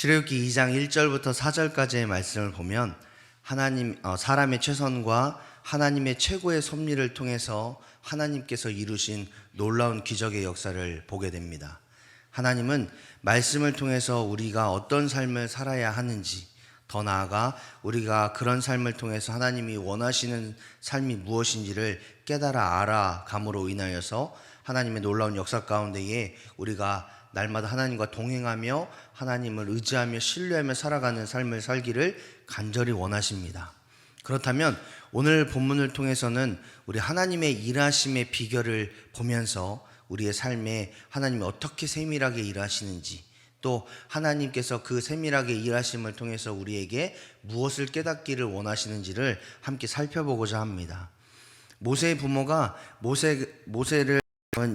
출애굽기 2장 1절부터 4절까지의 말씀을 보면 사람의 최선과 하나님의 최고의 섭리를 통해서 하나님께서 이루신 놀라운 기적의 역사를 보게 됩니다. 하나님은 말씀을 통해서 우리가 어떤 삶을 살아야 하는지, 더 나아가 우리가 그런 삶을 통해서 하나님이 원하시는 삶이 무엇인지를 깨달아 알아감으로 인하여서 하나님의 놀라운 역사 가운데에 우리가 날마다 하나님과 동행하며 하나님을 의지하며 신뢰하며 살아가는 삶을 살기를 간절히 원하십니다. 그렇다면 오늘 본문을 통해서는 우리 하나님의 일하심의 비결을 보면서 우리의 삶에 하나님이 어떻게 세밀하게 일하시는지, 또 하나님께서 그 세밀하게 일하심을 통해서 우리에게 무엇을 깨닫기를 원하시는지를 함께 살펴보고자 합니다. 모세의 부모가 모세를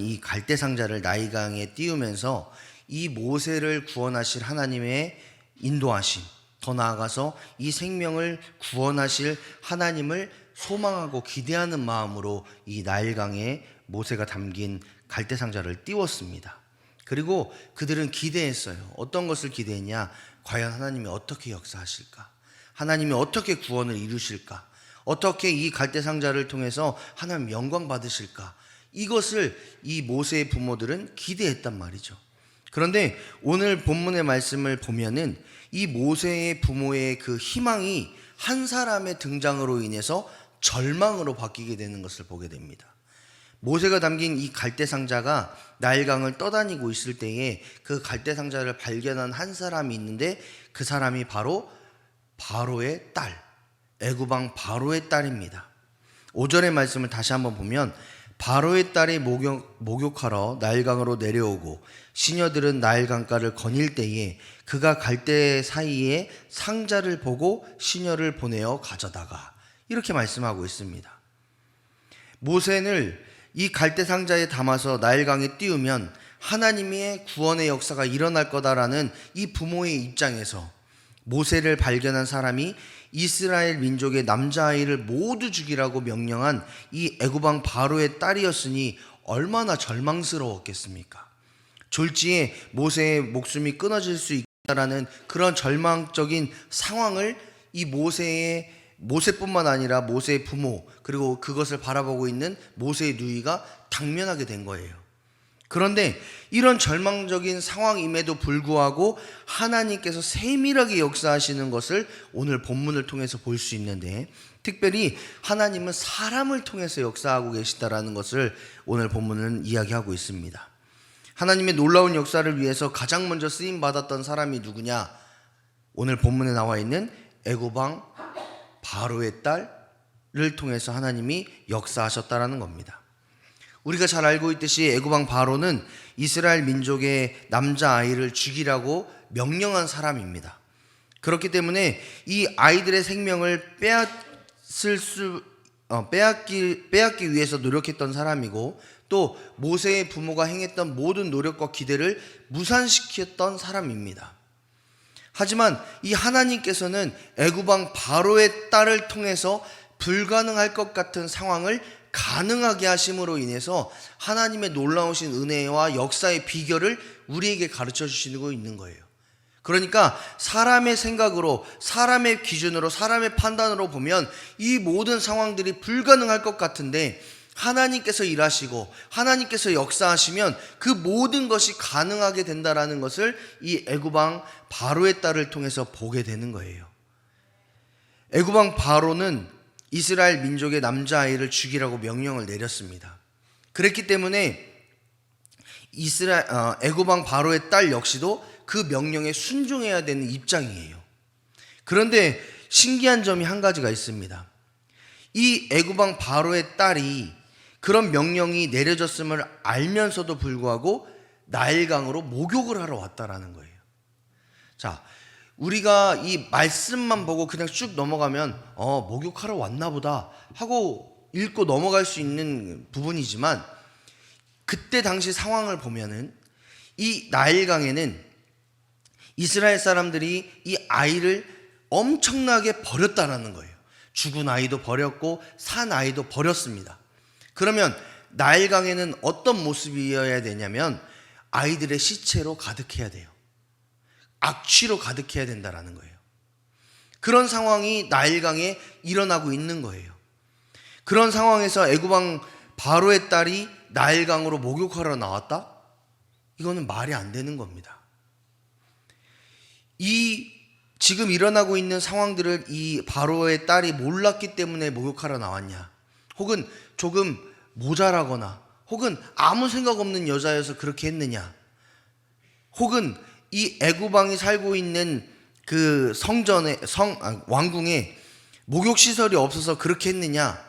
이 갈대상자를 나일강에 띄우면서 이 모세를 구원하실 하나님의 인도하심, 더 나아가서 이 생명을 구원하실 하나님을 소망하고 기대하는 마음으로 이 나일강에 모세가 담긴 갈대상자를 띄웠습니다. 그리고 그들은 기대했어요. 어떤 것을 기대했냐? 과연 하나님이 어떻게 역사하실까? 하나님이 어떻게 구원을 이루실까? 어떻게 이 갈대상자를 통해서 하나님 영광 받으실까? 이것을 이 모세의 부모들은 기대했단 말이죠. 그런데 오늘 본문의 말씀을 보면은 이 모세의 부모의 그 희망이 한 사람의 등장으로 인해서 절망으로 바뀌게 되는 것을 보게 됩니다. 모세가 담긴 이 갈대상자가 나일강을 떠다니고 있을 때에 그 갈대상자를 발견한 한 사람이 있는데, 그 사람이 바로 바로의 딸, 애굽왕 바로의 딸입니다. 5절의 말씀을 다시 한번 보면, 바로의 딸이 목욕하러 나일강으로 내려오고 시녀들은 나일강가를 거닐 때에 그가 갈대 사이에 상자를 보고 시녀를 보내어 가져다가, 이렇게 말씀하고 있습니다. 모세는 이 갈대 상자에 담아서 나일강에 띄우면 하나님의 구원의 역사가 일어날 거다라는 이 부모의 입장에서 모세를 발견한 사람이 이스라엘 민족의 남자아이를 모두 죽이라고 명령한 이 애굽왕 바로의 딸이었으니 얼마나 절망스러웠겠습니까? 졸지에 모세의 목숨이 끊어질 수 있다라는 그런 절망적인 상황을 이 모세뿐만 아니라 모세의 부모, 그리고 그것을 바라보고 있는 모세의 누이가 당면하게 된 거예요. 그런데 이런 절망적인 상황임에도 불구하고 하나님께서 세밀하게 역사하시는 것을 오늘 본문을 통해서 볼 수 있는데, 특별히 하나님은 사람을 통해서 역사하고 계시다라는 것을 오늘 본문은 이야기하고 있습니다. 하나님의 놀라운 역사를 위해서 가장 먼저 쓰임 받았던 사람이 누구냐? 오늘 본문에 나와 있는 애굽왕 바로의 딸을 통해서 하나님이 역사하셨다라는 겁니다. 우리가 잘 알고 있듯이 애굽왕 바로는 이스라엘 민족의 남자아이를 죽이라고 명령한 사람입니다. 그렇기 때문에 이 아이들의 생명을 빼앗기 위해서 노력했던 사람이고, 또 모세의 부모가 행했던 모든 노력과 기대를 무산시켰던 사람입니다. 하지만 이 하나님께서는 애굽왕 바로의 딸을 통해서 불가능할 것 같은 상황을 가능하게 하심으로 인해서 하나님의 놀라우신 은혜와 역사의 비결을 우리에게 가르쳐 주시고 있는 거예요. 그러니까 사람의 생각으로, 사람의 기준으로, 사람의 판단으로 보면 이 모든 상황들이 불가능할 것 같은데, 하나님께서 일하시고 하나님께서 역사하시면 그 모든 것이 가능하게 된다라는 것을 이 애굽왕 바로의 딸을 통해서 보게 되는 거예요. 애굽왕 바로는 이스라엘 민족의 남자아이를 죽이라고 명령을 내렸습니다. 그랬기 때문에 애굽왕 바로의 딸 역시도 그 명령에 순종해야 되는 입장이에요. 그런데 신기한 점이 한 가지가 있습니다. 이 애굽왕 바로의 딸이 그런 명령이 내려졌음을 알면서도 불구하고 나일강으로 목욕을 하러 왔다라는 거예요. 자, 우리가 이 말씀만 보고 그냥 쭉 넘어가면 목욕하러 왔나 보다 하고 읽고 넘어갈 수 있는 부분이지만, 그때 당시 상황을 보면은 이 나일강에는 이스라엘 사람들이 이 아이를 엄청나게 버렸다라는 거예요. 죽은 아이도 버렸고 산 아이도 버렸습니다. 그러면 나일강에는 어떤 모습이어야 되냐면 아이들의 시체로 가득해야 돼요. 악취로 가득해야 된다라는 거예요. 그런 상황이 나일강에 일어나고 있는 거예요. 그런 상황에서 애굽왕 바로의 딸이 나일강으로 목욕하러 나왔다? 이거는 말이 안 되는 겁니다. 이 지금 일어나고 있는 상황들을 이 바로의 딸이 몰랐기 때문에 목욕하러 나왔냐? 혹은 조금 모자라거나 혹은 아무 생각 없는 여자여서 그렇게 했느냐? 혹은 이 애굽 왕이 살고 있는 그 왕궁에 목욕 시설이 없어서 그렇게 했느냐?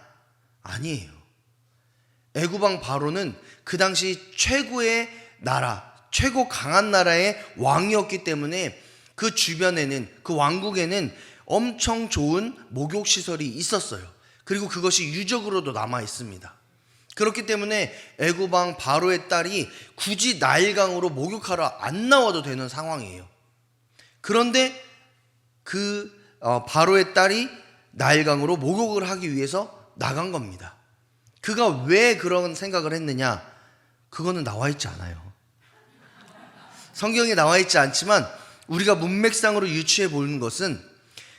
아니에요. 애굽 왕 바로는 그 당시 최고의 나라, 최고 강한 나라의 왕이었기 때문에 그 주변에는, 그 왕국에는 엄청 좋은 목욕 시설이 있었어요. 그리고 그것이 유적으로도 남아 있습니다. 그렇기 때문에 애굽 왕 바로의 딸이 굳이 나일강으로 목욕하러 안 나와도 되는 상황이에요. 그런데 그 바로의 딸이 나일강으로 목욕을 하기 위해서 나간 겁니다. 그가 왜 그런 생각을 했느냐? 그거는 나와 있지 않아요. 성경에 나와 있지 않지만 우리가 문맥상으로 유추해 보는 것은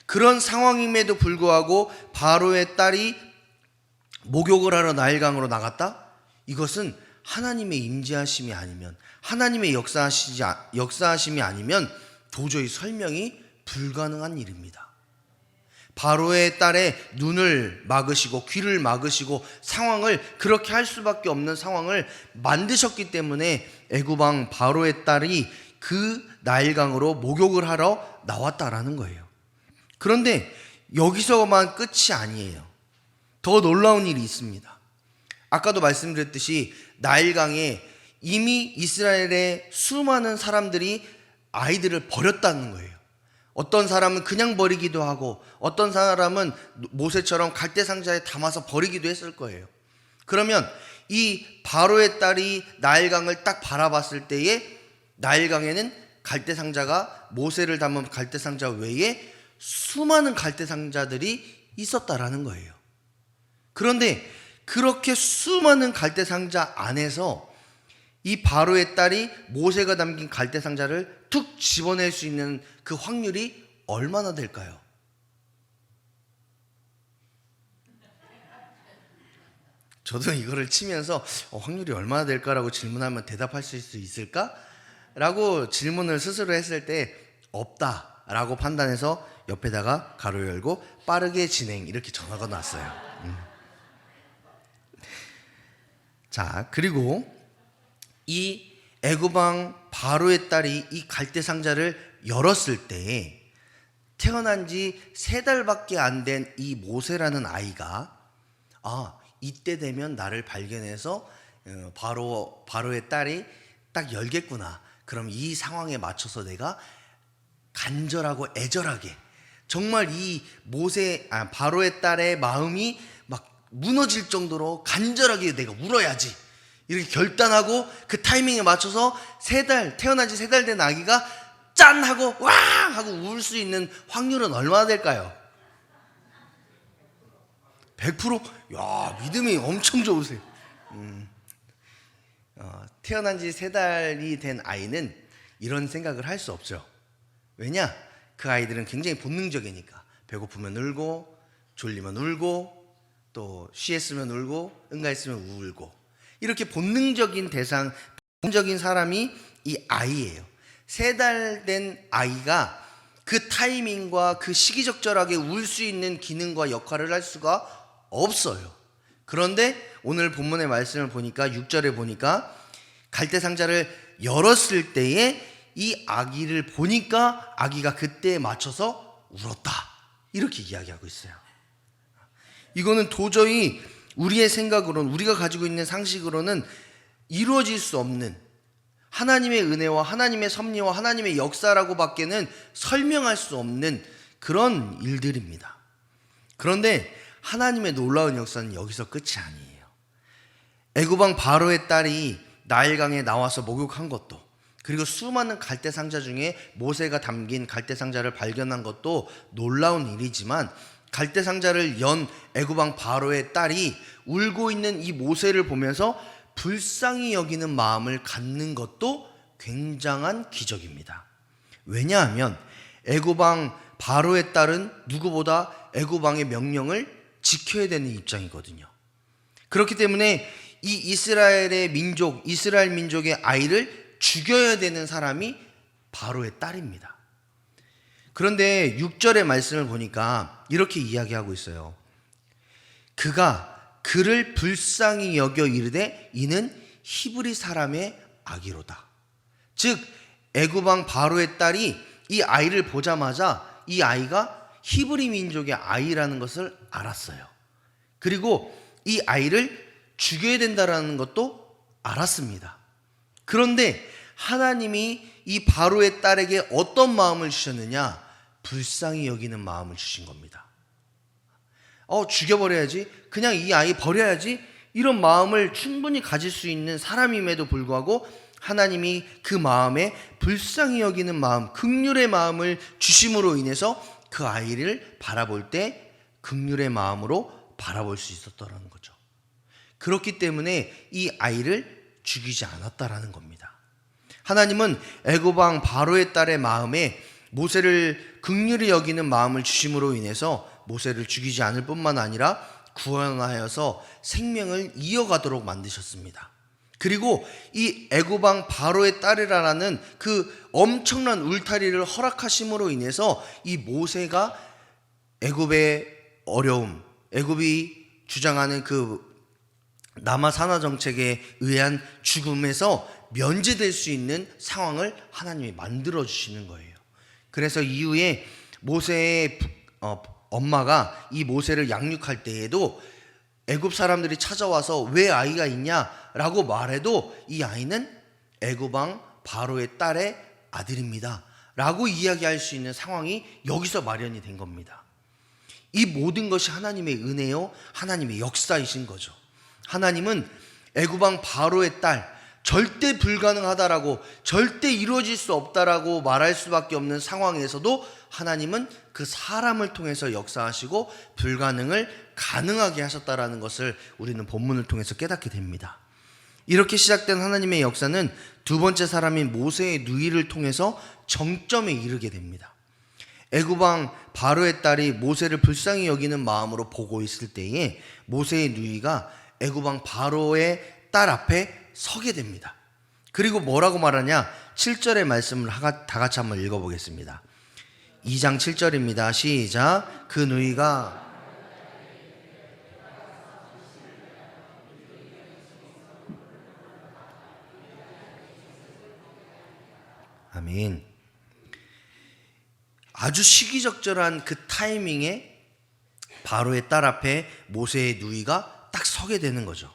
그런 상황임에도 불구하고 바로의 딸이 목욕을 하러 나일강으로 나갔다? 이것은 하나님의 임재하심이 아니면, 하나님의 역사하심이 아니면 도저히 설명이 불가능한 일입니다. 바로의 딸의 눈을 막으시고 귀를 막으시고 상황을 그렇게 할 수밖에 없는 상황을 만드셨기 때문에 애굽 왕 바로의 딸이 그 나일강으로 목욕을 하러 나왔다라는 거예요. 그런데 여기서만 끝이 아니에요. 더 놀라운 일이 있습니다. 아까도 말씀드렸듯이 나일강에 이미 이스라엘의 수많은 사람들이 아이들을 버렸다는 거예요. 어떤 사람은 그냥 버리기도 하고 어떤 사람은 모세처럼 갈대상자에 담아서 버리기도 했을 거예요. 그러면 이 바로의 딸이 나일강을 딱 바라봤을 때에 나일강에는 갈대상자가, 모세를 담은 갈대상자 외에 수많은 갈대상자들이 있었다라는 거예요. 그런데 그렇게 수많은 갈대상자 안에서 이 바로의 딸이 모세가 담긴 갈대상자를 툭 집어낼 수 있는 그 확률이 얼마나 될까요? 저도 이거를 치면서 확률이 얼마나 될까라고 질문하면 대답할 수 있을까? 라고 질문을 스스로 했을 때 없다라고 판단해서 옆에다가 가로 열고 빠르게 진행 이렇게 전화가 났어요. 자, 그리고 이 애굽 왕 바로의 딸이 이 갈대 상자를 열었을 때에 태어난 지 3달밖에 안 된 이 모세라는 아이가 이때 되면 나를 발견해서 바로의 딸이 딱 열겠구나. 그럼 이 상황에 맞춰서 내가 간절하고 애절하게 정말 이 바로의 딸의 마음이 막 무너질 정도로 간절하게 내가 울어야지 이렇게 결단하고 그 타이밍에 맞춰서 태어난 지 3달 된 아기가 짠 하고 와 하고 울 수 있는 확률은 얼마나 될까요? 100%? 야, 믿음이 엄청 좋으세요. 태어난 지 3달이 된 아이는 이런 생각을 할 수 없죠. 왜냐? 그 아이들은 굉장히 본능적이니까 배고프면 울고 졸리면 울고 또 쉬했으면 울고 응가했으면 울고 이렇게 본능적인 사람이 이 아이예요. 3달 된 아이가 그 타이밍과 그 시기적절하게 울 수 있는 기능과 역할을 할 수가 없어요. 그런데 오늘 본문의 말씀을 보니까 6절에 보니까 갈대상자를 열었을 때에 이 아기를 보니까 아기가 그때에 맞춰서 울었다 이렇게 이야기하고 있어요. 이거는 도저히 우리의 생각으로는, 우리가 가지고 있는 상식으로는 이루어질 수 없는 하나님의 은혜와 하나님의 섭리와 하나님의 역사라고 밖에는 설명할 수 없는 그런 일들입니다. 그런데 하나님의 놀라운 역사는 여기서 끝이 아니에요. 애굽 왕 바로의 딸이 나일강에 나와서 목욕한 것도, 그리고 수많은 갈대상자 중에 모세가 담긴 갈대상자를 발견한 것도 놀라운 일이지만, 갈대상자를 연 애굽 왕 바로의 딸이 울고 있는 이 모세를 보면서 불쌍히 여기는 마음을 갖는 것도 굉장한 기적입니다. 왜냐하면 애굽 왕 바로의 딸은 누구보다 애굽 왕의 명령을 지켜야 되는 입장이거든요. 그렇기 때문에 이 이스라엘 민족의 아이를 죽여야 되는 사람이 바로의 딸입니다. 그런데 6절의 말씀을 보니까 이렇게 이야기하고 있어요. 그가 그를 불쌍히 여겨 이르되 이는 히브리 사람의 아기로다. 즉 애굽 왕 바로의 딸이 이 아이를 보자마자 이 아이가 히브리 민족의 아이라는 것을 알았어요. 그리고 이 아이를 죽여야 된다라는 것도 알았습니다. 그런데 하나님이 이 바로의 딸에게 어떤 마음을 주셨느냐? 불쌍히 여기는 마음을 주신 겁니다. 죽여버려야지, 그냥 이 아이 버려야지, 이런 마음을 충분히 가질 수 있는 사람임에도 불구하고 하나님이 그 마음에 불쌍히 여기는 마음, 긍휼의 마음을 주심으로 인해서 그 아이를 바라볼 때 긍휼의 마음으로 바라볼 수 있었다는 거죠. 그렇기 때문에 이 아이를 죽이지 않았다라는 겁니다. 하나님은 애굽 왕 바로의 딸의 마음에 모세를 긍휼히 여기는 마음을 주심으로 인해서 모세를 죽이지 않을 뿐만 아니라 구원하여서 생명을 이어가도록 만드셨습니다. 그리고 이 애굽 왕 바로의 딸이라는 그 엄청난 울타리를 허락하심으로 인해서 이 모세가 애굽의 어려움, 애굽이 주장하는 그 남아 산하 정책에 의한 죽음에서 면제될 수 있는 상황을 하나님이 만들어 주시는 거예요. 그래서 이후에 모세의 엄마가 이 모세를 양육할 때에도 애굽 사람들이 찾아와서 왜 아이가 있냐라고 말해도 이 아이는 애굽 왕 바로의 딸의 아들입니다 라고 이야기할 수 있는 상황이 여기서 마련이 된 겁니다. 이 모든 것이 하나님의 은혜요, 하나님의 역사이신 거죠. 하나님은 애굽 왕 바로의 딸, 절대 불가능하다라고, 절대 이루어질 수 없다라고 말할 수밖에 없는 상황에서도 하나님은 그 사람을 통해서 역사하시고 불가능을 가능하게 하셨다라는 것을 우리는 본문을 통해서 깨닫게 됩니다. 이렇게 시작된 하나님의 역사는 두 번째 사람인 모세의 누이를 통해서 정점에 이르게 됩니다. 애굽 왕 바로의 딸이 모세를 불쌍히 여기는 마음으로 보고 있을 때에 모세의 누이가 애굽 왕 바로의 딸 앞에 서게 됩니다. 그리고 뭐라고 말하냐? 7절의 말씀을 다 같이 한번 읽어보겠습니다. 2장 7절입니다. 시작. 그 누이가 아멘. 아주 시기적절한 그 타이밍에 바로의 딸 앞에 모세의 누이가 딱 서게 되는 거죠.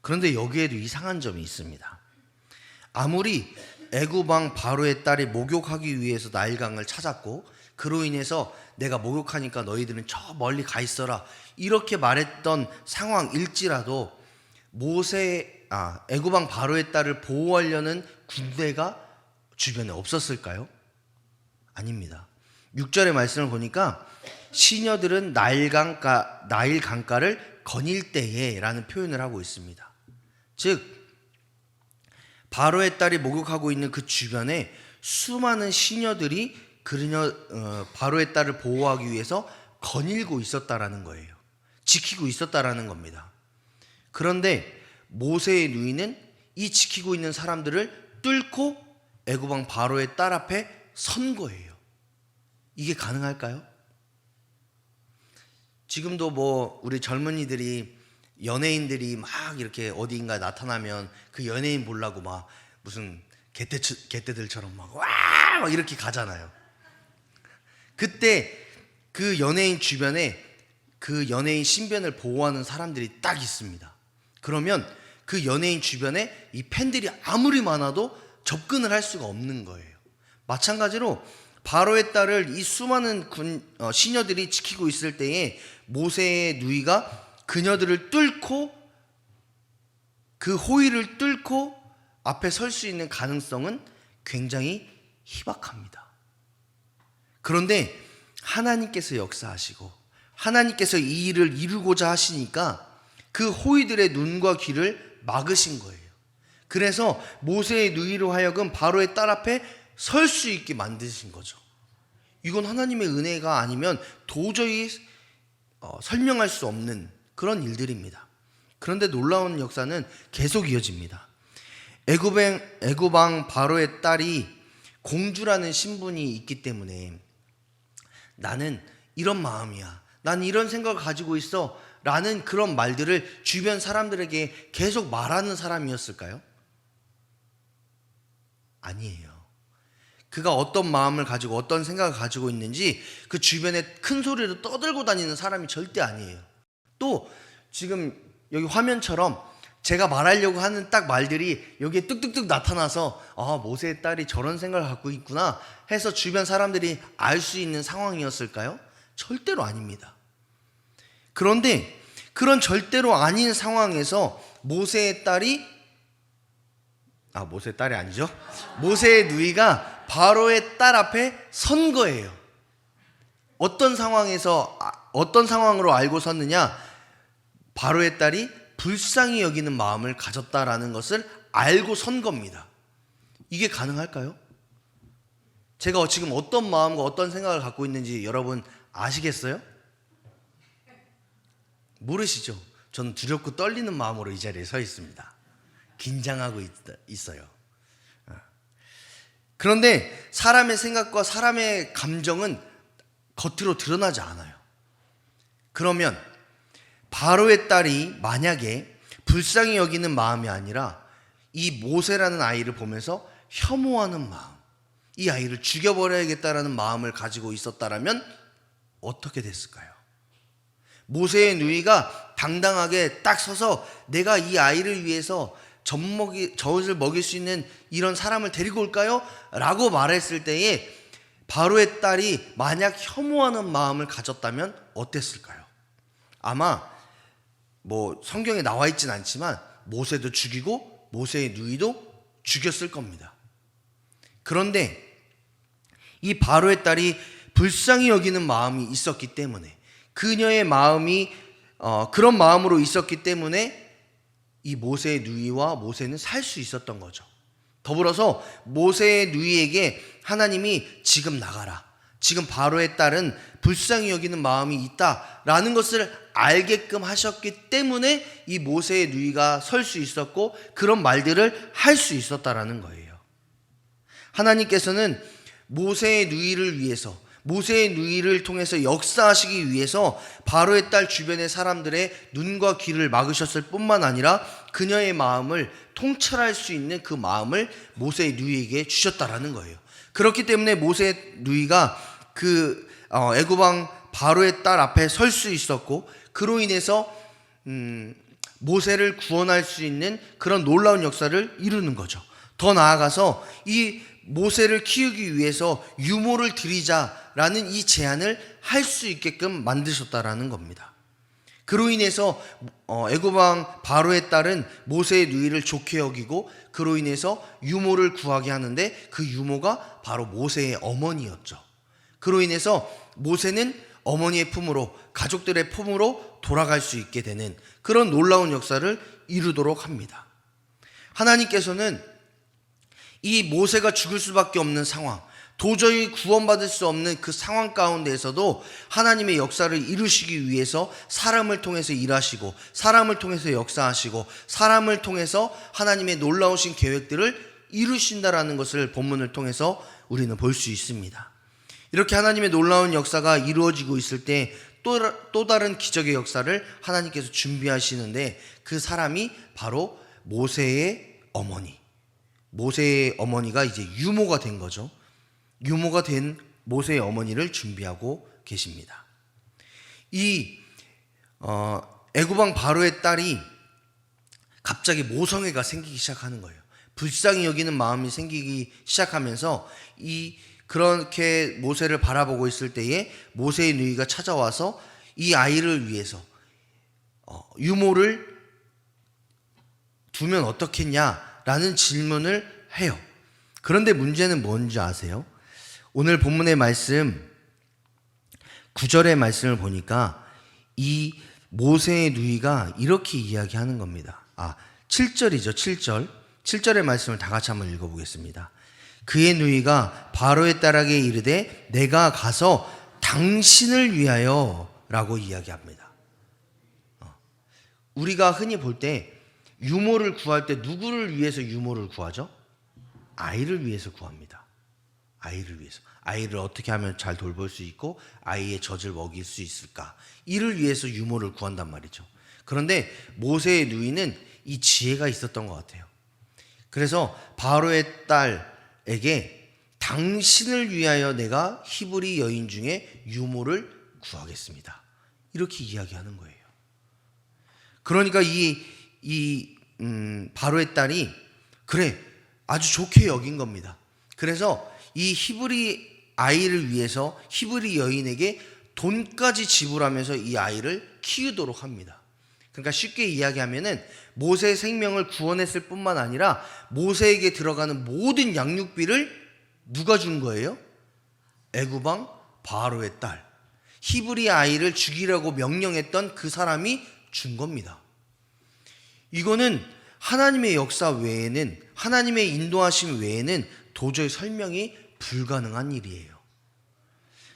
그런데 여기에도 이상한 점이 있습니다. 아무리 애굽 왕 바로의 딸이 목욕하기 위해서 나일강을 찾았고 그로 인해서 내가 목욕하니까 너희들은 저 멀리 가 있어라 이렇게 말했던 상황일지라도 애굽 왕 바로의 딸을 보호하려는 군대가 주변에 없었을까요? 아닙니다. 6절의 말씀을 보니까 시녀들은 나일 강가를 거닐 때에 라는 표현을 하고 있습니다. 즉 바로의 딸이 목욕하고 있는 그 주변에 수많은 시녀들이 바로의 딸을 보호하기 위해서 거닐고 있었다라는 거예요. 지키고 있었다라는 겁니다. 그런데 모세의 누이는 이 지키고 있는 사람들을 뚫고 애굽 왕 바로의 딸 앞에 선 거예요. 이게 가능할까요? 지금도 우리 젊은이들이 연예인들이 막 이렇게 어디인가 나타나면 그 연예인 보려고 막 무슨 개떼들처럼 막 이렇게 가잖아요. 그때 그 연예인 주변에 그 연예인 신변을 보호하는 사람들이 딱 있습니다. 그러면 그 연예인 주변에 이 팬들이 아무리 많아도 접근을 할 수가 없는 거예요. 마찬가지로 바로의 딸을 이 수많은 시녀들이 지키고 있을 때에 모세의 누이가 그녀들을 뚫고 그 호위를 뚫고 앞에 설 수 있는 가능성은 굉장히 희박합니다. 그런데 하나님께서 역사하시고 하나님께서 이 일을 이루고자 하시니까 그 호위들의 눈과 귀를 막으신 거예요. 그래서 모세의 누이로 하여금 바로의 딸 앞에 설 수 있게 만드신 거죠. 이건 하나님의 은혜가 아니면 도저히 설명할 수 없는 그런 일들입니다. 그런데 놀라운 역사는 계속 이어집니다. 애굽왕 바로의 딸이 공주라는 신분이 있기 때문에 나는 이런 마음이야, 나는 이런 생각을 가지고 있어 라는 그런 말들을 주변 사람들에게 계속 말하는 사람이었을까요? 아니에요. 그가 어떤 마음을 가지고 어떤 생각을 가지고 있는지 그 주변에 큰 소리로 떠들고 다니는 사람이 절대 아니에요. 또 지금 여기 화면처럼 제가 말하려고 하는 딱 말들이 여기에 뚝뚝뚝 나타나서 모세의 딸이 저런 생각을 갖고 있구나 해서 주변 사람들이 알 수 있는 상황이었을까요? 절대로 아닙니다. 그런데 그런 절대로 아닌 상황에서 모세의 딸이 아니죠. 모세의 누이가 바로의 딸 앞에 선 거예요. 어떤 상황으로 알고 섰느냐? 바로의 딸이 불쌍히 여기는 마음을 가졌다라는 것을 알고 선 겁니다. 이게 가능할까요? 제가 지금 어떤 마음과 어떤 생각을 갖고 있는지 여러분 아시겠어요? 모르시죠? 저는 두렵고 떨리는 마음으로 이 자리에 서 있습니다. 긴장하고 있어요. 그런데 사람의 생각과 사람의 감정은 겉으로 드러나지 않아요. 그러면 바로의 딸이 만약에 불쌍히 여기는 마음이 아니라 이 모세라는 아이를 보면서 혐오하는 마음, 이 아이를 죽여버려야겠다라는 마음을 가지고 있었다라면 어떻게 됐을까요? 모세의 누이가 당당하게 딱 서서 내가 이 아이를 위해서 젖을 먹일 수 있는 이런 사람을 데리고 올까요? 라고 말했을 때에 바로의 딸이 만약 혐오하는 마음을 가졌다면 어땠을까요? 아마 성경에 나와 있진 않지만 모세도 죽이고 모세의 누이도 죽였을 겁니다. 그런데 이 바로의 딸이 불쌍히 여기는 마음이 있었기 때문에 그녀의 마음이 그런 마음으로 있었기 때문에 이 모세의 누이와 모세는 살 수 있었던 거죠. 더불어서 모세의 누이에게 하나님이 지금 나가라, 지금 바로의 딸은 불쌍히 여기는 마음이 있다라는 것을 알게끔 하셨기 때문에 이 모세의 누이가 설 수 있었고 그런 말들을 할 수 있었다라는 거예요. 하나님께서는 모세의 누이를 위해서, 모세의 누이를 통해서 역사하시기 위해서 바로의 딸 주변의 사람들의 눈과 귀를 막으셨을 뿐만 아니라 그녀의 마음을 통찰할 수 있는 그 마음을 모세의 누이에게 주셨다라는 거예요. 그렇기 때문에 모세의 누이가 그 애굽왕 바로의 딸 앞에 설 수 있었고 그로 인해서 모세를 구원할 수 있는 그런 놀라운 역사를 이루는 거죠. 더 나아가서 이 모세를 키우기 위해서 유모를 드리자라는 이 제안을 할 수 있게끔 만드셨다라는 겁니다. 그로 인해서 애굽왕 바로의 딸은 모세의 누이를 좋게 여기고 그로 인해서 유모를 구하게 하는데 그 유모가 바로 모세의 어머니였죠. 그로 인해서 모세는 어머니의 품으로, 가족들의 품으로 돌아갈 수 있게 되는 그런 놀라운 역사를 이루도록 합니다. 하나님께서는 이 모세가 죽을 수밖에 없는 상황, 도저히 구원받을 수 없는 그 상황 가운데에서도 하나님의 역사를 이루시기 위해서 사람을 통해서 일하시고 사람을 통해서 역사하시고 사람을 통해서 하나님의 놀라우신 계획들을 이루신다라는 것을 본문을 통해서 우리는 볼 수 있습니다. 이렇게 하나님의 놀라운 역사가 이루어지고 있을 때 또 다른 기적의 역사를 하나님께서 준비하시는데 그 사람이 바로 모세의 어머니, 모세의 어머니가 이제 유모가 된 거죠. 유모가 된 모세의 어머니를 준비하고 계십니다. 이 애굽왕 바로의 딸이 갑자기 모성애가 생기기 시작하는 거예요. 불쌍히 여기는 마음이 생기기 시작하면서 그렇게 모세를 바라보고 있을 때에 모세의 누이가 찾아와서 이 아이를 위해서 유모를 두면 어떻겠냐라는 질문을 해요. 그런데 문제는 뭔지 아세요? 오늘 본문의 말씀 9절의 말씀을 보니까 이 모세의 누이가 이렇게 이야기하는 겁니다. 7절이죠. 7절의 말씀을 다 같이 한번 읽어보겠습니다. 그의 누이가 바로의 딸에게 이르되 내가 가서 당신을 위하여 라고 이야기합니다. 우리가 흔히 볼 때 유모를 구할 때 누구를 위해서 유모를 구하죠? 아이를 위해서 구합니다. 아이를 위해서. 아이를 어떻게 하면 잘 돌볼 수 있고 아이의 젖을 먹일 수 있을까? 이를 위해서 유모를 구한단 말이죠. 그런데 모세의 누이는 이 지혜가 있었던 것 같아요. 그래서 바로의 딸에게 당신을 위하여 내가 히브리 여인 중에 유모를 구하겠습니다. 이렇게 이야기하는 거예요. 그러니까 바로의 딸이 그래 아주 좋게 여긴 겁니다. 그래서 이 히브리 아이를 위해서 히브리 여인에게 돈까지 지불하면서 이 아이를 키우도록 합니다. 그러니까 쉽게 이야기하면은 모세의 생명을 구원했을 뿐만 아니라 모세에게 들어가는 모든 양육비를 누가 준 거예요? 애굽왕 바로의 딸, 히브리 아이를 죽이라고 명령했던 그 사람이 준 겁니다. 이거는 하나님의 역사 외에는, 하나님의 인도하심 외에는 도저히 설명이 불가능한 일이에요.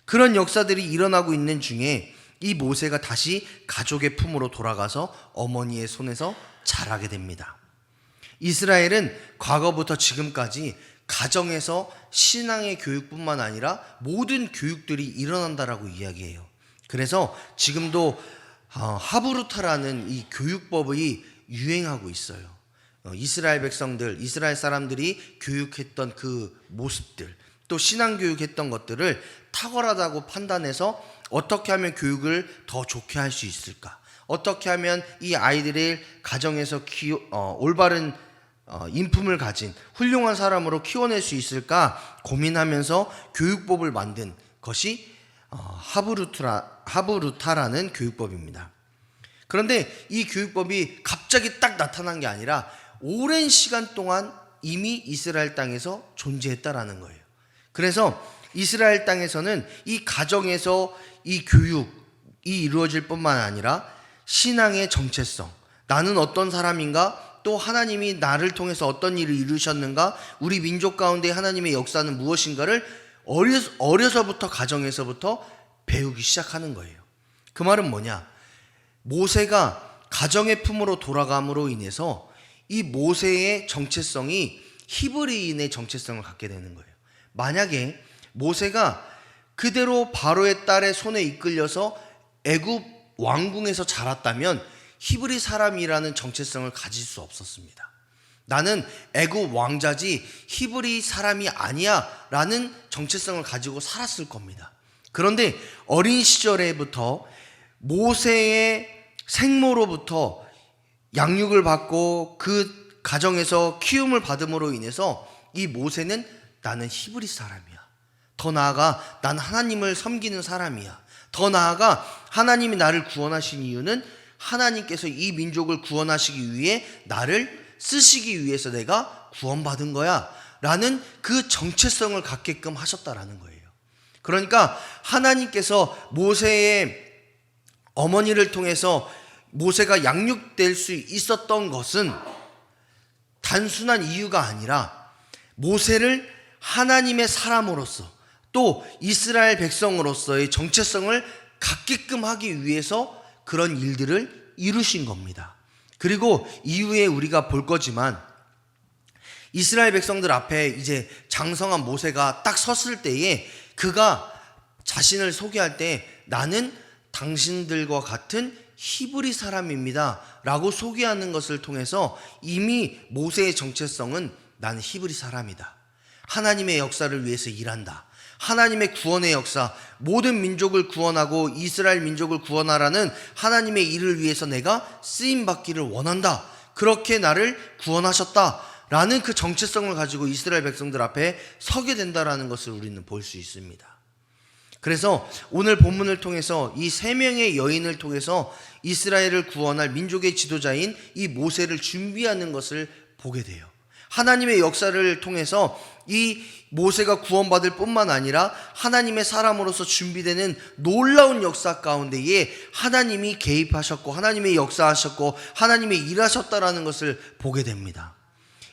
그런 역사들이 일어나고 있는 중에 이 모세가 다시 가족의 품으로 돌아가서 어머니의 손에서 자라게 됩니다. 이스라엘은 과거부터 지금까지 가정에서 신앙의 교육뿐만 아니라 모든 교육들이 일어난다라고 이야기해요. 그래서 지금도 하브루타라는 이 교육법이 유행하고 있어요. 이스라엘 백성들, 이스라엘 사람들이 교육했던 그 모습들, 또 신앙 교육했던 것들을 탁월하다고 판단해서 어떻게 하면 교육을 더 좋게 할 수 있을까? 어떻게 하면 이 아이들의 가정에서 올바른 인품을 가진 훌륭한 사람으로 키워낼 수 있을까 고민하면서 교육법을 만든 것이 하브루타라는 교육법입니다. 그런데 이 교육법이 갑자기 딱 나타난 게 아니라 오랜 시간 동안 이미 이스라엘 땅에서 존재했다라는 거예요. 그래서 이스라엘 땅에서는 이 가정에서 이 교육이 이루어질 뿐만 아니라 신앙의 정체성, 나는 어떤 사람인가, 또 하나님이 나를 통해서 어떤 일을 이루셨는가, 우리 민족 가운데 하나님의 역사는 무엇인가를 어려서부터 가정에서부터 배우기 시작하는 거예요. 그 말은 뭐냐? 모세가 가정의 품으로 돌아감으로 인해서 이 모세의 정체성이 히브리인의 정체성을 갖게 되는 거예요. 만약에 모세가 그대로 바로의 딸의 손에 이끌려서 애굽 왕궁에서 자랐다면 히브리 사람이라는 정체성을 가질 수 없었습니다. 나는 애굽 왕자지 히브리 사람이 아니야 라는 정체성을 가지고 살았을 겁니다. 그런데 어린 시절에부터 모세의 생모로부터 양육을 받고 그 가정에서 키움을 받음으로 인해서 이 모세는 나는 히브리 사람이야. 더 나아가 난 하나님을 섬기는 사람이야. 더 나아가 하나님이 나를 구원하신 이유는 하나님께서 이 민족을 구원하시기 위해 나를 쓰시기 위해서 내가 구원받은 거야 라는 그 정체성을 갖게끔 하셨다라는 거예요. 그러니까 하나님께서 모세의 어머니를 통해서 모세가 양육될 수 있었던 것은 단순한 이유가 아니라 모세를 하나님의 사람으로서 또 이스라엘 백성으로서의 정체성을 갖게끔 하기 위해서 그런 일들을 이루신 겁니다. 그리고 이후에 우리가 볼 거지만 이스라엘 백성들 앞에 이제 장성한 모세가 딱 섰을 때에 그가 자신을 소개할 때 나는 당신들과 같은 히브리 사람입니다 라고 소개하는 것을 통해서 이미 모세의 정체성은 나는 히브리 사람이다. 하나님의 역사를 위해서 일한다. 하나님의 구원의 역사, 모든 민족을 구원하고 이스라엘 민족을 구원하라는 하나님의 일을 위해서 내가 쓰임받기를 원한다. 그렇게 나를 구원하셨다라는 그 정체성을 가지고 이스라엘 백성들 앞에 서게 된다라는 것을 우리는 볼 수 있습니다. 그래서 오늘 본문을 통해서 이 세 명의 여인을 통해서 이스라엘을 구원할 민족의 지도자인 이 모세를 준비하는 것을 보게 돼요. 하나님의 역사를 통해서 이 모세가 구원받을 뿐만 아니라 하나님의 사람으로서 준비되는 놀라운 역사 가운데에 하나님이 개입하셨고 하나님의 역사하셨고 하나님의 일하셨다라는 것을 보게 됩니다.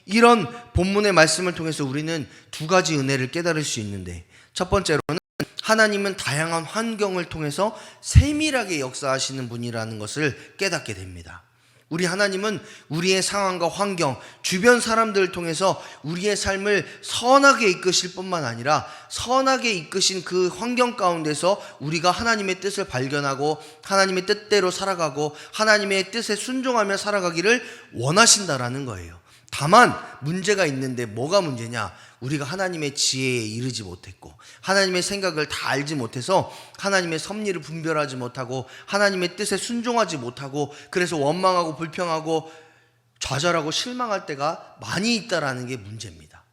이런 본문의 말씀을 통해서 우리는 두 가지 은혜를 깨달을 수 있는데, 첫 번째로는 하나님은 다양한 환경을 통해서 세밀하게 역사하시는 분이라는 것을 깨닫게 됩니다. 우리 하나님은 우리의 상황과 환경, 주변 사람들을 통해서 우리의 삶을 선하게 이끄실 뿐만 아니라 선하게 이끄신 그 환경 가운데서 우리가 하나님의 뜻을 발견하고 하나님의 뜻대로 살아가고 하나님의 뜻에 순종하며 살아가기를 원하신다라는 거예요. 다만 문제가 있는데, 뭐가 문제냐? 우리가 하나님의 지혜에 이르지 못했고 하나님의 생각을 다 알지 못해서 하나님의 섭리를 분별하지 못하고 하나님의 뜻에 순종하지 못하고, 그래서 원망하고 불평하고 좌절하고 실망할 때가 많이 있다라는 게 문제입니다.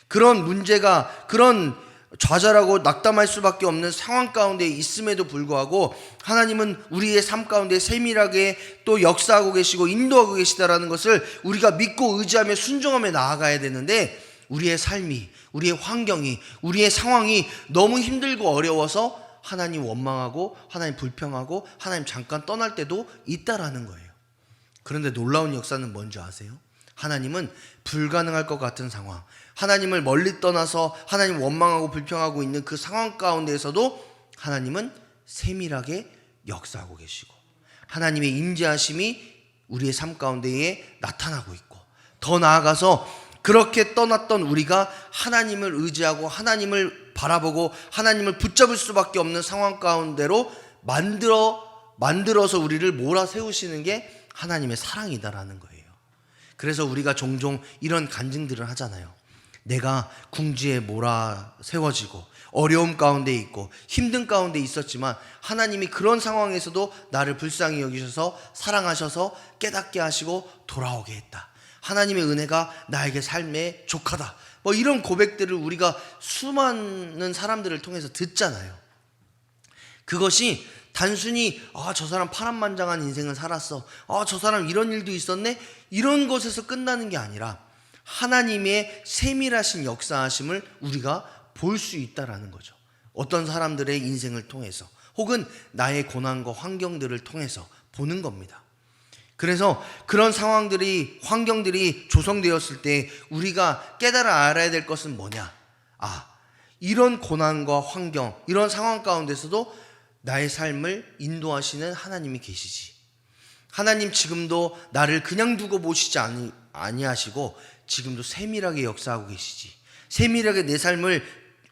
그런 문제가, 그런 좌절하고 낙담할 수밖에 없는 상황 가운데 있음에도 불구하고 하나님은 우리의 삶 가운데 세밀하게 또 역사하고 계시고 인도하고 계시다라는 것을 우리가 믿고 의지하며 순종하며 나아가야 되는데, 우리의 삶이, 우리의 환경이, 우리의 상황이 너무 힘들고 어려워서 하나님 원망하고 하나님 불평하고 하나님 잠깐 떠날 때도 있다라는 거예요. 그런데 놀라운 역사는 뭔지 아세요? 하나님은 불가능할 것 같은 상황, 하나님을 멀리 떠나서 하나님 원망하고 불평하고 있는 그 상황 가운데에서도 하나님은 세밀하게 역사하고 계시고 하나님의 임재하심이 우리의 삶 가운데에 나타나고 있고, 더 나아가서 그렇게 떠났던 우리가 하나님을 의지하고 하나님을 바라보고 하나님을 붙잡을 수밖에 없는 상황 가운데로 만들어서 우리를 몰아세우시는 게 하나님의 사랑이다라는 거예요. 그래서 우리가 종종 이런 간증들을 하잖아요. 내가 궁지에 몰아세워지고 어려움 가운데 있고 힘든 가운데 있었지만 하나님이 그런 상황에서도 나를 불쌍히 여기셔서 사랑하셔서 깨닫게 하시고 돌아오게 했다. 하나님의 은혜가 나에게 삶에 족하다. 뭐 이런 고백들을 우리가 수많은 사람들을 통해서 듣잖아요. 그것이 단순히 저 사람 파란만장한 인생을 살았어, 저 사람 이런 일도 있었네, 이런 것에서 끝나는 게 아니라 하나님의 세밀하신 역사하심을 우리가 볼 수 있다라는 거죠. 어떤 사람들의 인생을 통해서 혹은 나의 고난과 환경들을 통해서 보는 겁니다. 그래서 그런 상황들이, 환경들이 조성되었을 때 우리가 깨달아 알아야 될 것은 뭐냐? 이런 고난과 환경, 이런 상황 가운데서도 나의 삶을 인도하시는 하나님이 계시지. 하나님 지금도 나를 그냥 두고 보시지 아니하시고 지금도 세밀하게 역사하고 계시지. 세밀하게 내 삶을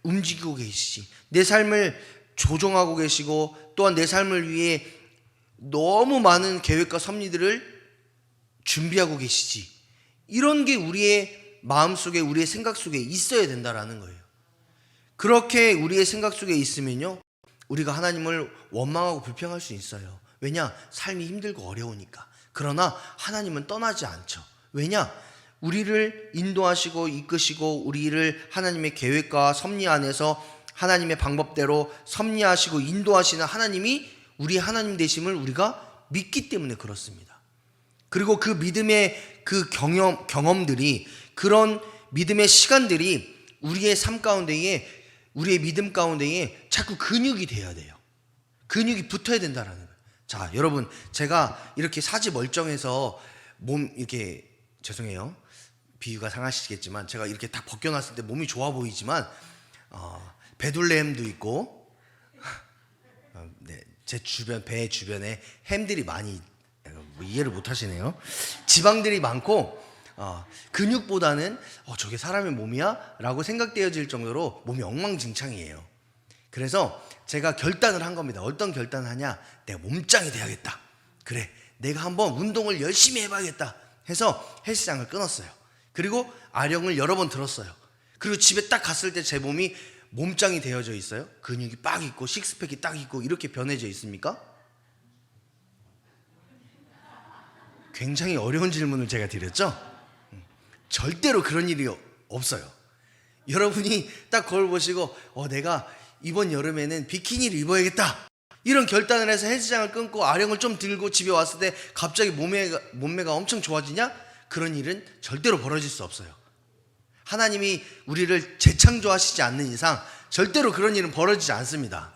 움직이고 계시지. 내 삶을 조종하고 계시고 또한 내 삶을 위해 너무 많은 계획과 섭리들을 준비하고 계시지. 이런 게 우리의 마음속에, 우리의 생각 속에 있어야 된다라는 거예요. 그렇게 우리의 생각 속에 있으면요, 우리가 하나님을 원망하고 불평할 수 있어요. 왜냐? 삶이 힘들고 어려우니까. 그러나 하나님은 떠나지 않죠. 왜냐? 우리를 인도하시고 이끄시고 우리를 하나님의 계획과 섭리 안에서 하나님의 방법대로 섭리하시고 인도하시는 하나님이 우리 하나님 되심을 우리가 믿기 때문에 그렇습니다. 그리고 그 믿음의 그 경험들이, 그런 믿음의 시간들이 우리의 삶 가운데에, 우리의 믿음 가운데에 자꾸 근육이 돼야 돼요. 근육이 붙어야 된다라는 거예요. 자, 여러분, 제가 이렇게 사지 멀쩡해서 몸 이렇게, 죄송해요, 비유가 상하시겠지만 제가 이렇게 딱 벗겨놨을 때 몸이 좋아 보이지만 베들레헴도 있고 제 주변, 배 주변에 햄들이 많이, 이해를 못 하시네요. 지방들이 많고 근육보다는 저게 사람의 몸이야? 라고 생각되어질 정도로 몸이 엉망진창이에요. 그래서 제가 결단을 한 겁니다. 어떤 결단을 하냐? 내가 몸짱이 돼야겠다. 그래, 내가 한번 운동을 열심히 해봐야겠다 해서 헬스장을 끊었어요. 그리고 아령을 여러 번 들었어요. 그리고 집에 딱 갔을 때 제 몸이 몸짱이 되어져 있어요? 근육이 빡 있고 식스팩이 딱 있고 이렇게 변해져 있습니까? 굉장히 어려운 질문을 제가 드렸죠? 절대로 그런 일이 없어요. 여러분이 딱 그걸 보시고 내가 이번 여름에는 비키니를 입어야겠다, 이런 결단을 해서 헬스장을 끊고 아령을 좀 들고 집에 왔을 때 갑자기 몸매가 엄청 좋아지냐? 그런 일은 절대로 벌어질 수 없어요. 하나님이 우리를 재창조하시지 않는 이상 절대로 그런 일은 벌어지지 않습니다.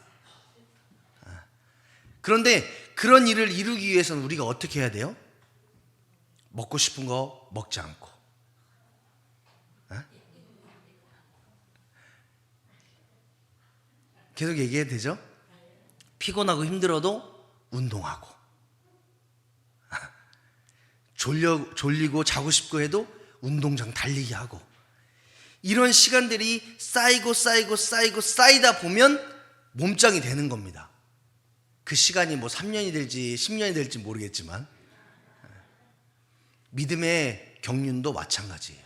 그런데 그런 일을 이루기 위해서는 우리가 어떻게 해야 돼요? 먹고 싶은 거 먹지 않고, 계속 얘기해도 되죠? 피곤하고 힘들어도 운동하고, 졸리고 자고 싶고 해도 운동장 달리기 하고, 이런 시간들이 쌓이다 보면 몸짱이 되는 겁니다. 그 시간이 뭐 3년이 될지 10년이 될지 모르겠지만, 믿음의 경륜도 마찬가지예요.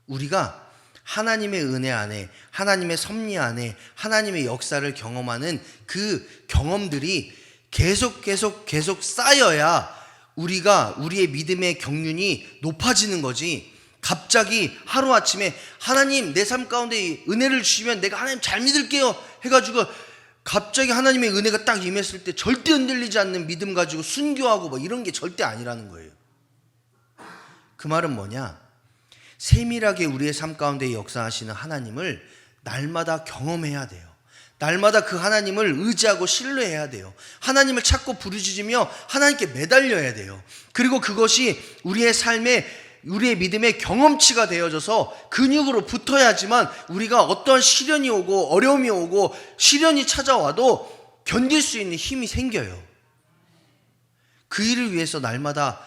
우리가 하나님의 은혜 안에, 하나님의 섭리 안에, 하나님의 역사를 경험하는 그 경험들이 계속 쌓여야 우리의 믿음의 경륜이 높아지는 거지. 갑자기 하루아침에 하나님 내 삶 가운데 은혜를 주시면 내가 하나님 잘 믿을게요 해가지고 갑자기 하나님의 은혜가 딱 임했을 때 절대 흔들리지 않는 믿음 가지고 순교하고 뭐 이런 게 절대 아니라는 거예요. 그 말은 뭐냐? 세밀하게 우리의 삶 가운데 역사하시는 하나님을 날마다 경험해야 돼요. 날마다 그 하나님을 의지하고 신뢰해야 돼요. 하나님을 찾고 부르짖으며 하나님께 매달려야 돼요. 그리고 그것이 우리의 믿음의 경험치가 되어져서 근육으로 붙어야지만 우리가 어떤 시련이 오고 어려움이 오고 시련이 찾아와도 견딜 수 있는 힘이 생겨요. 그 일을 위해서 날마다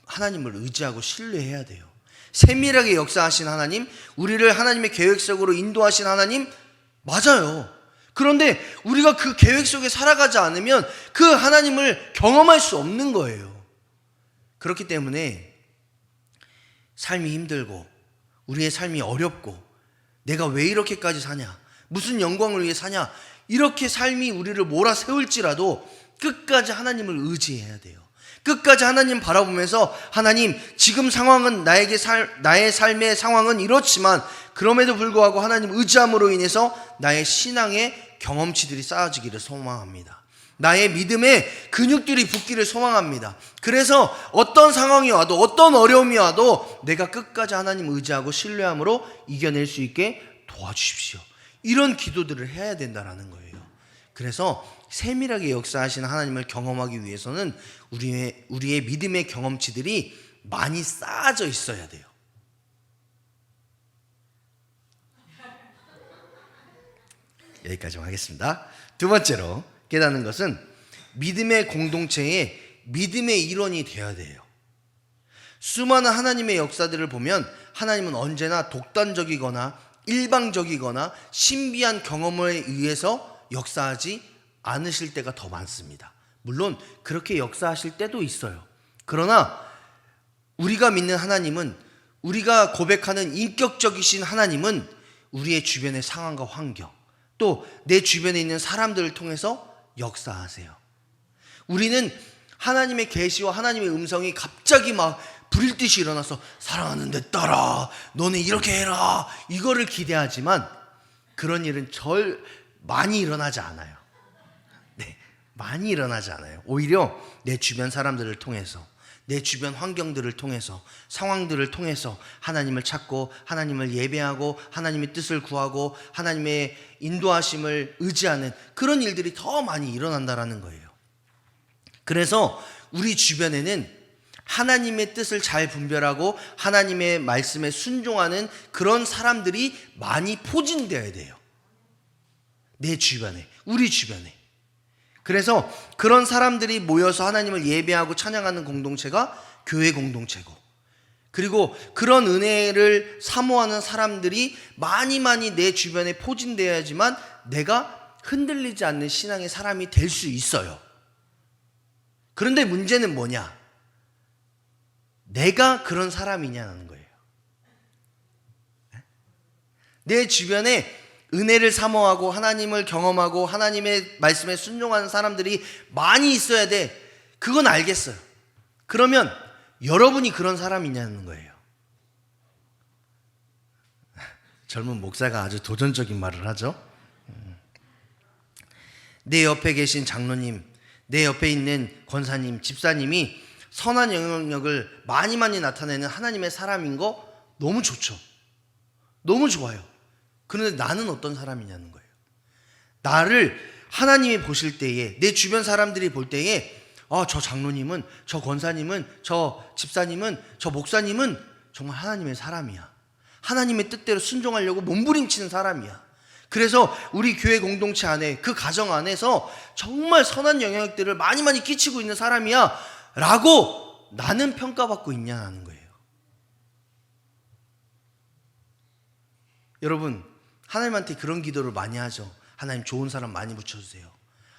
하나님을 의지하고 신뢰해야 돼요. 세밀하게 역사하신 하나님, 우리를 하나님의 계획 속으로 인도하신 하나님, 맞아요. 그런데 우리가 그 계획 속에 살아가지 않으면 그 하나님을 경험할 수 없는 거예요. 그렇기 때문에 삶이 힘들고 우리의 삶이 어렵고 내가 왜 이렇게까지 사냐, 무슨 영광을 위해 사냐, 이렇게 삶이 우리를 몰아세울지라도 끝까지 하나님을 의지해야 돼요. 끝까지 하나님 바라보면서 하나님 지금 상황은 나의 삶의 상황은 이렇지만 그럼에도 불구하고 하나님 의지함으로 인해서 나의 신앙의 경험치들이 쌓아지기를 소망합니다. 나의 믿음의 근육들이 붙기를 소망합니다. 그래서 어떤 상황이 와도 어떤 어려움이 와도 내가 끝까지 하나님 의지하고 신뢰함으로 이겨낼 수 있게 도와주십시오. 이런 기도들을 해야 된다는 거예요. 그래서 세밀하게 역사하시는 하나님을 경험하기 위해서는 우리의 믿음의 경험치들이 많이 쌓아져 있어야 돼요. 여기까지만 하겠습니다. 두 번째로 깨닫는 것은 믿음의 공동체에 믿음의 일원이 되어야 돼요. 수많은 하나님의 역사들을 보면 하나님은 언제나 독단적이거나 일방적이거나 신비한 경험에 의해서 역사하지 않으실 때가 더 많습니다. 물론 그렇게 역사하실 때도 있어요. 그러나 우리가 믿는 하나님은, 우리가 고백하는 인격적이신 하나님은 우리의 주변의 상황과 환경, 또 내 주변에 있는 사람들을 통해서 역사하세요. 우리는 하나님의 계시와 하나님의 음성이 갑자기 막 불일 듯이 일어나서 사랑하는 내 딸아 너네 이렇게 해라 이거를 기대하지만 그런 일은 많이 일어나지 않아요. 네, 많이 일어나지 않아요. 오히려 내 주변 사람들을 통해서, 내 주변 환경들을 통해서, 상황들을 통해서 하나님을 찾고 하나님을 예배하고 하나님의 뜻을 구하고 하나님의 인도하심을 의지하는 그런 일들이 더 많이 일어난다는 거예요. 그래서 우리 주변에는 하나님의 뜻을 잘 분별하고 하나님의 말씀에 순종하는 그런 사람들이 많이 포진되어야 돼요. 내 주변에, 우리 주변에. 그래서 그런 사람들이 모여서 하나님을 예배하고 찬양하는 공동체가 교회 공동체고, 그리고 그런 은혜를 사모하는 사람들이 많이 내 주변에 포진되어야지만 내가 흔들리지 않는 신앙의 사람이 될 수 있어요. 그런데 문제는 뭐냐? 내가 그런 사람이냐는 거예요. 내 주변에 은혜를 사모하고 하나님을 경험하고 하나님의 말씀에 순종하는 사람들이 많이 있어야 돼. 그건 알겠어요. 그러면 여러분이 그런 사람이냐는 거예요. 젊은 목사가 아주 도전적인 말을 하죠. 내 옆에 계신 장로님, 내 옆에 있는 권사님, 집사님이 선한 영향력을 많이 나타내는 하나님의 사람인 거 너무 좋죠. 너무 좋아요. 그런데 나는 어떤 사람이냐는 거예요. 나를 하나님이 보실 때에, 내 주변 사람들이 볼 때에 저 장로님은, 저 권사님은, 저 집사님은, 저 목사님은 정말 하나님의 사람이야. 하나님의 뜻대로 순종하려고 몸부림치는 사람이야. 그래서 우리 교회 공동체 안에, 그 가정 안에서 정말 선한 영향력들을 많이 끼치고 있는 사람이야 라고 나는 평가받고 있냐는 거예요. 여러분, 하나님한테 그런 기도를 많이 하죠. 하나님 좋은 사람 많이 붙여주세요.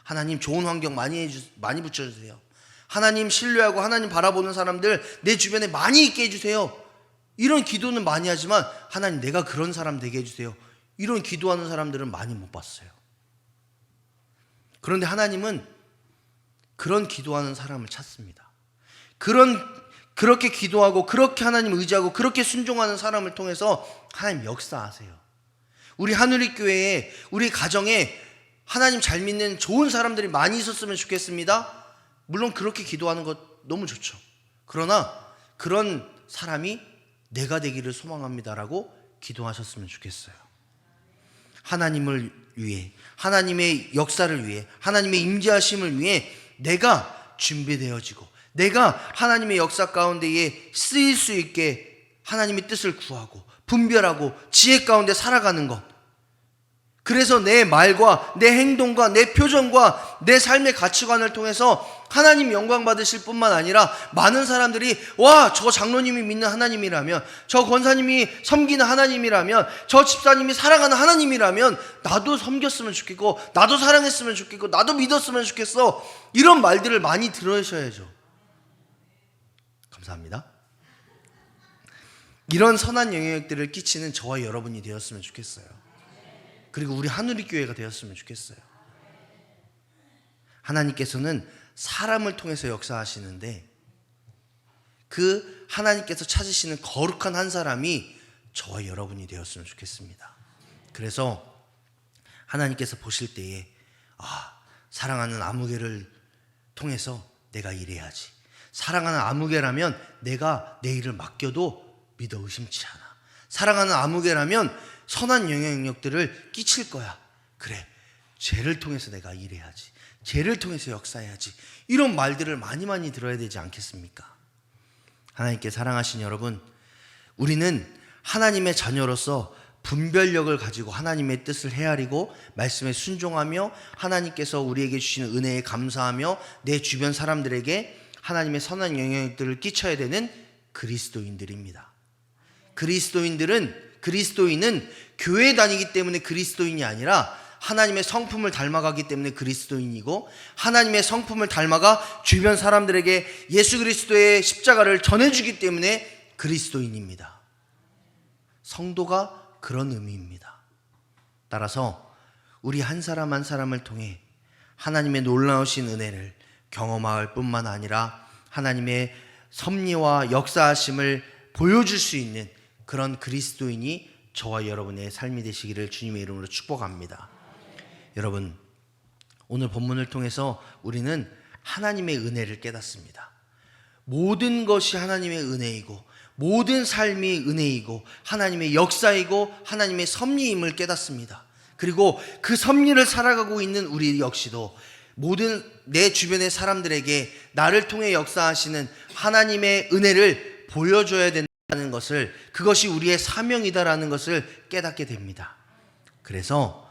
하나님 좋은 환경 많이 붙여주세요. 하나님 신뢰하고 하나님 바라보는 사람들 내 주변에 많이 있게 해주세요. 이런 기도는 많이 하지만 하나님 내가 그런 사람 되게 해주세요. 이런 기도하는 사람들은 많이 못 봤어요. 그런데 하나님은 그런 기도하는 사람을 찾습니다. 그렇게 기도하고 그렇게 하나님 의지하고 그렇게 순종하는 사람을 통해서 하나님 역사하세요. 우리 하늘의 교회에, 우리 가정에 하나님 잘 믿는 좋은 사람들이 많이 있었으면 좋겠습니다. 물론 그렇게 기도하는 것 너무 좋죠. 그러나 그런 사람이 내가 되기를 소망합니다라고 기도하셨으면 좋겠어요. 하나님을 위해, 하나님의 역사를 위해, 하나님의 임재하심을 위해 내가 준비되어지고 내가 하나님의 역사 가운데에 쓰일 수 있게 하나님의 뜻을 구하고 분별하고 지혜 가운데 살아가는 것. 그래서 내 말과 내 행동과 내 표정과 내 삶의 가치관을 통해서 하나님 영광 받으실 뿐만 아니라 많은 사람들이 와, 저 장로님이 믿는 하나님이라면, 저 권사님이 섬기는 하나님이라면, 저 집사님이 사랑하는 하나님이라면 나도 섬겼으면 좋겠고 나도 사랑했으면 좋겠고 나도 믿었으면 좋겠어. 이런 말들을 많이 들으셔야죠. 감사합니다. 이런 선한 영향력들을 끼치는 저와 여러분이 되었으면 좋겠어요. 그리고 우리 하늘의 교회가 되었으면 좋겠어요. 하나님께서는 사람을 통해서 역사하시는데 그 하나님께서 찾으시는 거룩한 한 사람이 저와 여러분이 되었으면 좋겠습니다. 그래서 하나님께서 보실 때에 사랑하는 아무개를 통해서 내가 일해야지. 사랑하는 아무개라면 내가 내 일을 맡겨도 믿어 의심치 않아. 사랑하는 아무개라면 선한 영향력들을 끼칠 거야. 그래, 쟤를 통해서 내가 일해야지. 쟤를 통해서 역사해야지. 이런 말들을 많이 들어야 되지 않겠습니까? 하나님께 사랑하신 여러분, 우리는 하나님의 자녀로서 분별력을 가지고 하나님의 뜻을 헤아리고 말씀에 순종하며 하나님께서 우리에게 주시는 은혜에 감사하며 내 주변 사람들에게 하나님의 선한 영향력들을 끼쳐야 되는 그리스도인들입니다. 그리스도인은 교회에 다니기 때문에 그리스도인이 아니라 하나님의 성품을 닮아가기 때문에 그리스도인이고, 하나님의 성품을 닮아가 주변 사람들에게 예수 그리스도의 십자가를 전해주기 때문에 그리스도인입니다. 성도가 그런 의미입니다. 따라서 우리 한 사람 한 사람을 통해 하나님의 놀라우신 은혜를 경험할 뿐만 아니라 하나님의 섭리와 역사하심을 보여줄 수 있는 그런 그리스도인이 저와 여러분의 삶이 되시기를 주님의 이름으로 축복합니다. 여러분, 오늘 본문을 통해서 우리는 하나님의 은혜를 깨닫습니다. 모든 것이 하나님의 은혜이고 모든 삶이 은혜이고 하나님의 역사이고 하나님의 섭리임을 깨닫습니다. 그리고 그 섭리를 살아가고 있는 우리 역시도 모든 내 주변의 사람들에게 나를 통해 역사하시는 하나님의 은혜를 보여줘야 된다는 것을, 그것이 우리의 사명이다라는 것을 깨닫게 됩니다. 그래서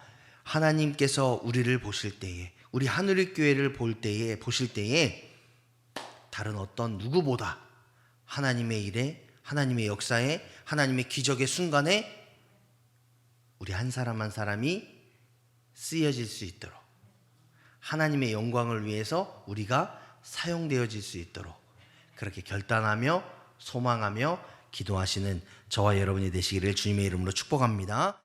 하나님께서 우리를 보실 때에, 우리 하늘의 교회를 보실 때에 다른 어떤 누구보다 하나님의 일에, 하나님의 역사에, 하나님의 기적의 순간에 우리 한 사람 한 사람이 쓰여질 수 있도록, 하나님의 영광을 위해서 우리가 사용되어질 수 있도록 그렇게 결단하며 소망하며 기도하시는 저와 여러분이 되시기를 주님의 이름으로 축복합니다.